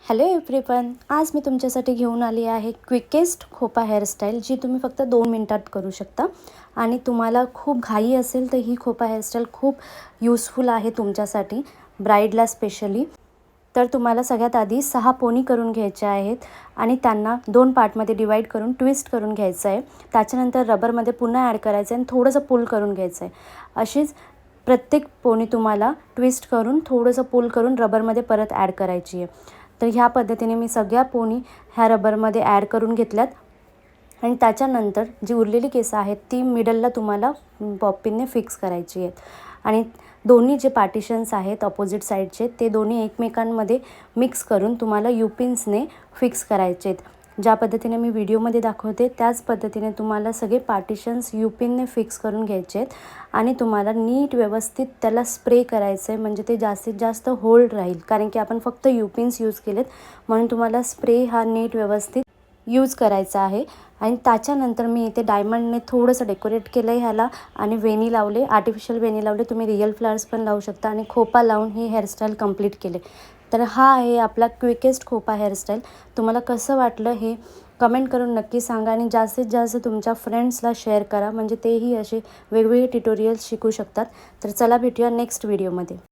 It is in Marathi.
हॅलो एव्हरीवन, आज मी तुमच्यासाठी घेऊन आली आहे क्विकेस्ट खोपा हेअरस्टाईल, जी तुम्ही फक्त 2 मिनिटात करू शकता. आणि तुम्हाला खूप घाई असेल तर ही खोपा हेअरस्टाईल खूप यूजफुल आहे तुमच्यासाठी, ब्राईडला स्पेशली. तर तुम्हाला सगळ्यात आधी 6 पोनी करून घ्यायच्या आहेत आणि त्यांना 2 पार्टमध्ये डिवाईड करून ट्विस्ट करून घ्यायचं आहे. त्याच्यानंतर रबरमध्ये पुन्हा ॲड करायचं आहे आणि थोडंसं पुल करून घ्यायचं आहे. अशीच प्रत्येक पोनी तुम्हाला ट्विस्ट करून थोडंसं पुल करून रबरमध्ये परत ॲड करायची आहे. तर ह्या पद्धतीने मी सगळ्या पोनी ह्या रबरमध्ये ॲड करून घेतल्यात. आणि त्याच्यानंतर जी उरलेली केसं आहेत ती मिडलला तुम्हाला पॉपिनने फिक्स करायची आहेत. आणि दोन्ही जे पार्टिशन्स आहेत अपोजिट साईडचे ते दोन्ही एकमेकांमध्ये मिक्स करून तुम्हाला युपिन्सने फिक्स करायचे आहेत. ज्या पद्धतीने मी व्हिडिओमध्ये दाखवते त्याच पद्धतीने तुम्हाला सगळे पार्टिशन्स युपिनने फिक्स करून घ्यायचे आहेत. आणि तुम्हाला नीट व्यवस्थित त्याला स्प्रे करायचं आहे, म्हणजे ते जास्तीत जास्त होल्ड राहील. कारण की आपण फक्त युपिन्स यूज केलेत, म्हणून तुम्हाला स्प्रे हा नीट व्यवस्थित यूज करायचा आहे. आणि त्याच्यानंतर मी इथे डायमंडने थोडंसं डेकोरेट केलं आहे ह्याला आणि वेणी लावले, आर्टिफिशियल वेणी लावले. तुम्ही रिअल फ्लावर्स पण लावू शकता आणि खोपा लावून ही हेअरस्टाईल कंप्लीट केले. तर हा आहे आपला क्विकेस्ट खोपा हेअरस्टाईल. तुम्हाला कसं वाटलं हे कमेंट करून नक्की सांगा आणि जास्तीत जास्त तुमच्या फ्रेंड्सला शेअर करा, म्हणजे तेही असे वेगवेगळे ट्युटोरियल्स शिकू शकतात. तर चला भेटूया नेक्स्ट व्हिडिओमध्ये.